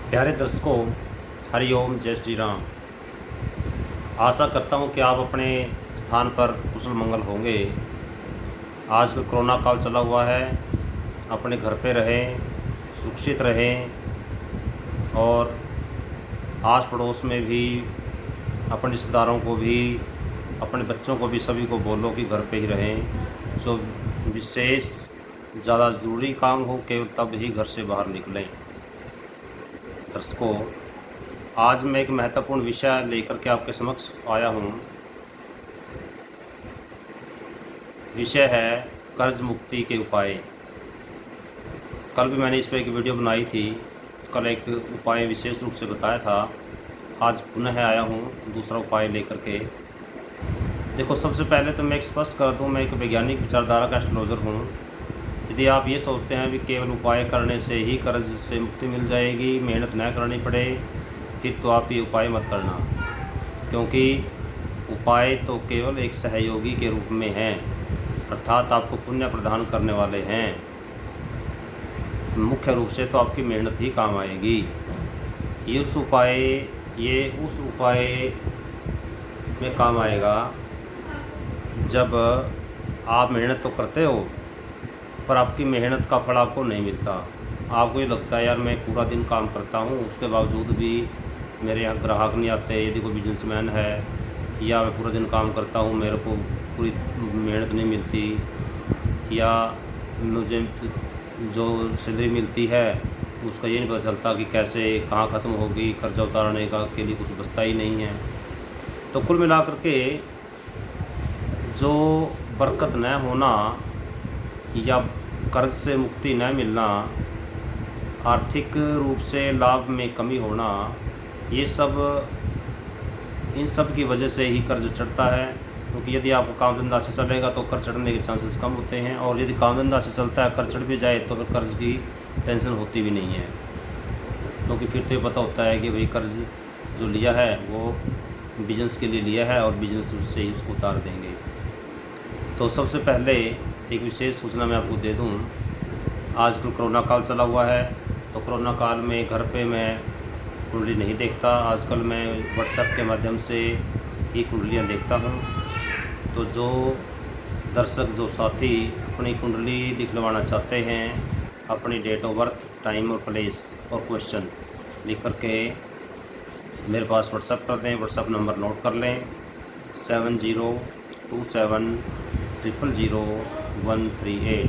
प्यारे दर्शकों, हरिओम, जय श्री राम। आशा करता हूँ कि आप अपने स्थान पर कुशल मंगल होंगे। आजकल कोरोना काल चला हुआ है, अपने घर पे रहें, सुरक्षित रहें और आस पड़ोस में भी अपने रिश्तेदारों को भी, अपने बच्चों को भी, सभी को बोलो कि घर पे ही रहें। जो विशेष ज़्यादा ज़रूरी काम हो केवल तब ही घर से बाहर निकलें। दर्शकों, आज मैं एक महत्वपूर्ण विषय लेकर के आपके समक्ष आया हूँ। विषय है कर्ज मुक्ति के उपाय। कल भी मैंने इस पर एक वीडियो बनाई थी। कल एक उपाय विशेष रूप से बताया था। आज पुनः आया हूँ दूसरा उपाय लेकर के। देखो, सबसे पहले तो मैं एक स्पष्ट कर दूँ, मैं एक वैज्ञानिक विचारधारा का एस्ट्रोलॉजर हूँ। यदि आप ये सोचते हैं कि केवल उपाय करने से ही कर्ज से मुक्ति मिल जाएगी, मेहनत न करनी पड़े, फिर तो आप ये उपाय मत करना, क्योंकि उपाय तो केवल एक सहयोगी के रूप में हैं, अर्थात आपको पुण्य प्रदान करने वाले हैं। मुख्य रूप से तो आपकी मेहनत ही काम आएगी। ये उस उपाय में काम आएगा जब आप मेहनत तो करते हो पर आपकी मेहनत का फल आपको नहीं मिलता। आपको ये लगता है यार मैं पूरा दिन काम करता हूँ, उसके बावजूद भी मेरे यहाँ ग्राहक नहीं आते। यदि कोई बिजनेसमैन है, या मैं पूरा दिन काम करता हूँ, मेरे को पूरी मेहनत नहीं मिलती, या मुझे जो सैलरी मिलती है उसका ये नहीं पता चलता कि कैसे कहाँ ख़त्म होगी, कर्जा उतारने का के लिए कुछ बचता ही नहीं है। तो कुल मिलाकर के जो बरकत न होना या कर्ज से मुक्ति न मिलना, आर्थिक रूप से लाभ में कमी होना, ये सब इन सब की वजह से ही कर्ज चढ़ता है। क्योंकि यदि आपका काम धंधा अच्छा चलेगा तो कर्ज चढ़ने के चांसेस कम होते हैं, और यदि काम धंधा अच्छा चलता है, कर्ज चढ़ भी जाए तो फिर कर्ज की टेंशन होती भी नहीं है। क्योंकि फिर तो ये पता होता है कि भाई कर्ज जो लिया है वो बिजनेस के लिए लिया है और बिजनेस से ही उसको उतार देंगे। तो सबसे पहले एक विशेष सूचना मैं आपको दे दूं। आजकल कोरोना काल चला हुआ है, तो कोरोना काल में घर पे मैं कुंडली नहीं देखता। आजकल मैं व्हाट्सएप के माध्यम से ही कुंडलियाँ देखता हूँ। तो जो दर्शक, जो साथी अपनी कुंडली दिखलवाना चाहते हैं, अपनी डेट ऑफ बर्थ, टाइम और प्लेस और क्वेश्चन लिख करके मेरे पास व्हाट्सएप कर दें। व्हाट्सएप नंबर नोट कर लें, 7027000138,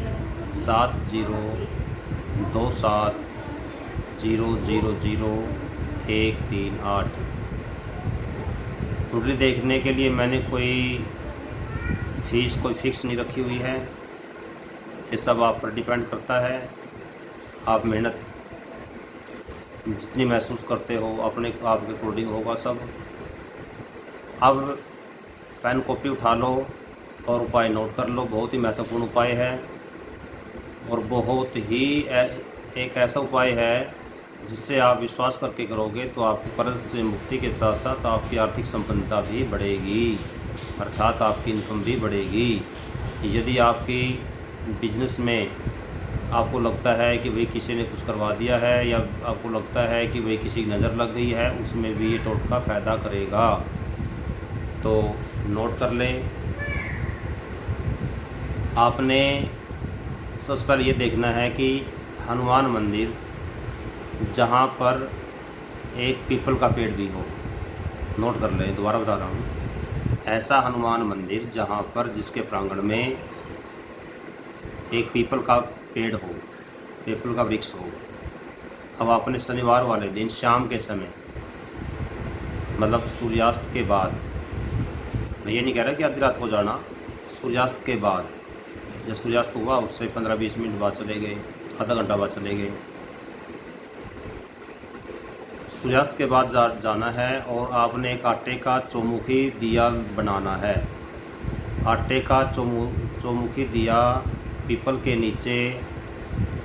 7027000138। कुंडली देखने के लिए मैंने कोई फ़िक्स नहीं रखी हुई है। ये सब आप पर डिपेंड करता है। आप मेहनत जितनी महसूस करते हो अपने आपके अकॉर्डिंग होगा सब। अब पेन कॉपी उठा लो और उपाय नोट कर लो। बहुत ही महत्वपूर्ण उपाय है और बहुत ही एक ऐसा उपाय है जिससे आप विश्वास करके करोगे तो आपको कर्ज से मुक्ति के साथ साथ आपकी आर्थिक संपन्नता भी बढ़ेगी, अर्थात आपकी इनकम भी बढ़ेगी। यदि आपकी बिजनेस में आपको लगता है कि भाई किसी ने कुछ करवा दिया है, या आपको लगता है कि भाई किसी की नज़र लग गई है, उसमें भी ये टोटका फ़ायदा करेगा। तो नोट कर लें। आपने सबसे पहले ये देखना है कि हनुमान मंदिर जहाँ पर एक पीपल का पेड़ भी हो, नोट कर लें, दोबारा बता रहा हूँ, ऐसा हनुमान मंदिर जहाँ पर जिसके प्रांगण में एक पीपल का पेड़ हो, पीपल का वृक्ष हो। अब आपने शनिवार वाले दिन शाम के समय, मतलब सूर्यास्त के बाद, मैं ये नहीं कह रहा कि आधी रात को जाना, सूर्यास्त के बाद, जब सूर्यास्त हुआ उससे 15-20 मिनट बाद चले गए, आधा घंटा बाद चले गए। सूर्यास्त के बाद जाना है और आपने एक आटे का चौमुखी दिया बनाना है। आटे का चौमुखी दिया पीपल के नीचे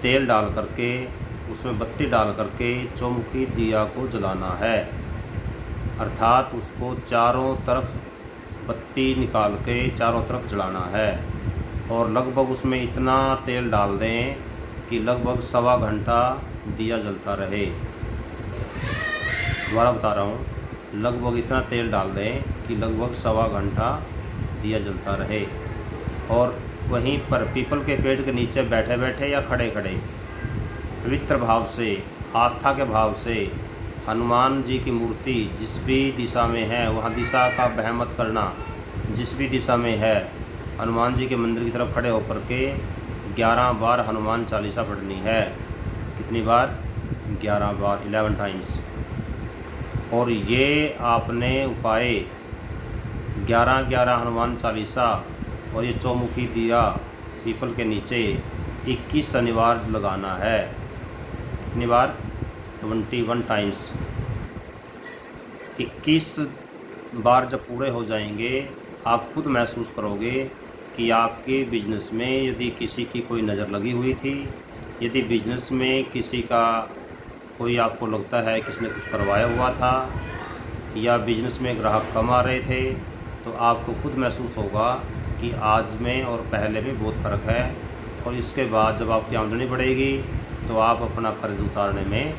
तेल डाल करके, उसमें बत्ती डाल करके चौमुखी दिया को जलाना है, अर्थात उसको चारों तरफ बत्ती निकाल के चारों तरफ जलाना है। और लगभग उसमें इतना तेल डाल दें कि लगभग 1.25 घंटा दिया जलता रहे। दोबारा बता रहा हूँ, लगभग इतना तेल डाल दें कि लगभग 1.25 घंटा दिया जलता रहे। और वहीं पर पीपल के पेड़ के नीचे बैठे बैठे या खड़े खड़े पवित्र भाव से, आस्था के भाव से हनुमान जी की मूर्ति जिस भी दिशा में है वहाँ दिशा का वहम मत करना। जिस भी दिशा में है हनुमान जी के मंदिर की तरफ खड़े होकर के 11 बार हनुमान चालीसा पढ़नी है। कितनी बार? 11 बार, 11 टाइम्स। और ये आपने उपाय 11-11 हनुमान चालीसा और ये चौमुखी दिया पीपल के नीचे 21 शनिवार लगाना है। कितनी बार? 21 टाइम्स। 21 बार जब पूरे हो जाएंगे आप खुद महसूस करोगे कि आपके बिजनेस में यदि किसी की कोई नज़र लगी हुई थी, यदि बिजनेस में किसी का कोई आपको लगता है किसी ने कुछ करवाया हुआ था, या बिजनेस में ग्राहक कम आ रहे थे, तो आपको खुद महसूस होगा कि आज में और पहले में बहुत फ़र्क है। और इसके बाद जब आपकी आमदनी बढ़ेगी तो आप अपना कर्ज उतारने में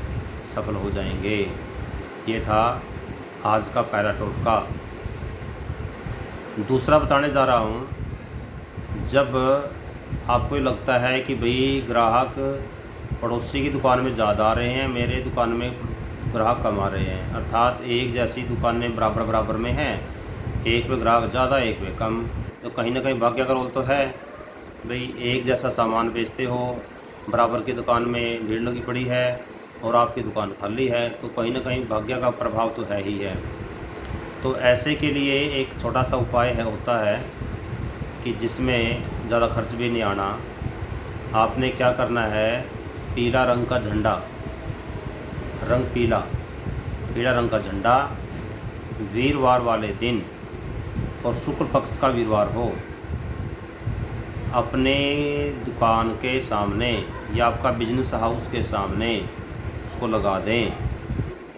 सफल हो जाएंगे। ये था आज का पहला टोटका। दूसरा बताने जा रहा हूँ, जब आपको लगता है कि भाई ग्राहक पड़ोसी की दुकान में ज़्यादा आ रहे हैं, मेरे दुकान में ग्राहक कम आ रहे हैं, अर्थात एक जैसी दुकानें बराबर बराबर में हैं, एक पे ग्राहक ज़्यादा एक पे कम, तो कहीं ना कहीं भाग्य का रोल तो है। भाई एक जैसा सामान बेचते हो, बराबर की दुकान में भीड़ लगी पड़ी है और आपकी दुकान खाली है, तो कहीं ना कहीं भाग्य का प्रभाव तो है ही है। तो ऐसे के लिए एक छोटा सा उपाय होता है कि जिसमें ज़्यादा खर्च भी नहीं आना। आपने क्या करना है, पीला रंग का झंडा, रंग पीला रंग का झंडा वीरवार वाले दिन, और शुक्ल पक्ष का वीरवार हो, अपने दुकान के सामने या आपका बिजनेस हाउस के सामने उसको लगा दें।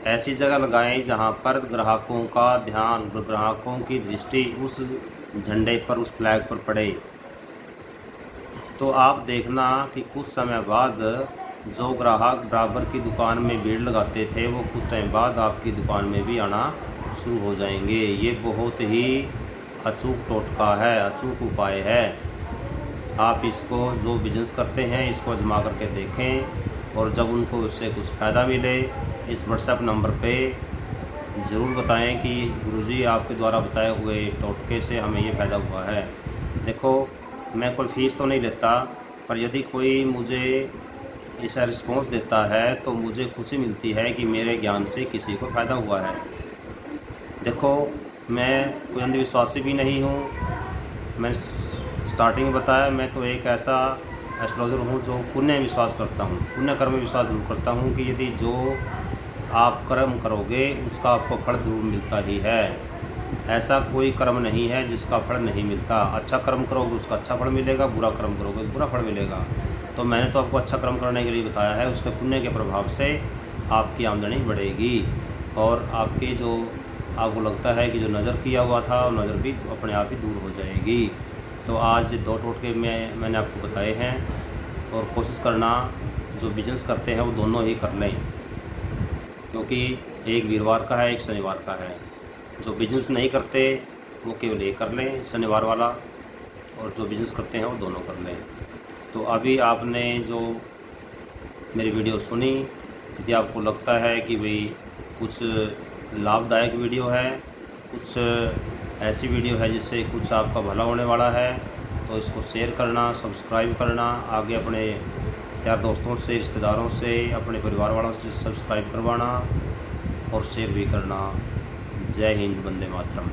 ऐसी जगह लगाएं जहां पर ग्राहकों का ध्यान, ग्राहकों की दृष्टि उस झंडे पर, उस फ्लैग पर पड़े। तो आप देखना कि कुछ समय बाद जो ग्राहक बराबर की दुकान में भीड़ लगाते थे वो कुछ टाइम बाद आपकी दुकान में भी आना शुरू हो जाएंगे। ये बहुत ही अचूक टोटका है, अचूक उपाय है। आप इसको जो बिजनेस करते हैं इसको आजमा करके देखें, और जब उनको उससे कुछ फ़ायदा मिले इस व्हाट्सएप नंबर पे ज़रूर बताएं कि गुरुजी आपके द्वारा बताए हुए टोटके से हमें ये फ़ायदा हुआ है। देखो, मैं कोई फ़ीस तो नहीं लेता, पर यदि कोई मुझे ऐसा रिस्पॉन्स देता है तो मुझे खुशी मिलती है कि मेरे ज्ञान से किसी को फ़ायदा हुआ है। देखो, मैं कोई अंधविश्वासी भी नहीं हूँ। मैंने स्टार्टिंग में बताया, मैं तो एक ऐसा एस्ट्रोलॉजर हूँ जो पुण्य में विश्वास करता हूँ, पुण्य कर्म में विश्वास जरूर करता हूँ कि यदि जो आप कर्म करोगे उसका आपको फल जरूर मिलता ही है। ऐसा कोई कर्म नहीं है जिसका फल नहीं मिलता। अच्छा कर्म करोगे उसका अच्छा फल मिलेगा, बुरा कर्म करोगे तो बुरा फल मिलेगा। तो मैंने तो आपको अच्छा कर्म करने के लिए बताया है, उसके पुण्य के प्रभाव से आपकी आमदनी बढ़ेगी, और आपके जो आपको लगता है कि जो नज़र किया हुआ था वो नज़र भी अपने आप ही दूर हो जाएगी। तो आज 2 टोटके मैंने आपको बताए हैं, और कोशिश करना जो बिजनेस करते हैं वो दोनों ही कर लें, क्योंकि एक वीरवार का है, एक शनिवार का है। जो बिजनेस नहीं करते वो केवल एक कर लें, शनिवार वाला, और जो बिजनेस करते हैं वो दोनों कर लें। तो अभी आपने जो मेरी वीडियो सुनी, यदि आपको लगता है कि भाई कुछ लाभदायक वीडियो है, कुछ ऐसी वीडियो है जिससे कुछ आपका भला होने वाला है, तो इसको शेयर करना, सब्सक्राइब करना, आगे अपने यार दोस्तों से, रिश्तेदारों से, अपने परिवार वालों से सब्सक्राइब करवाना और शेयर भी करना। जय हिंद, वंदे मातरम।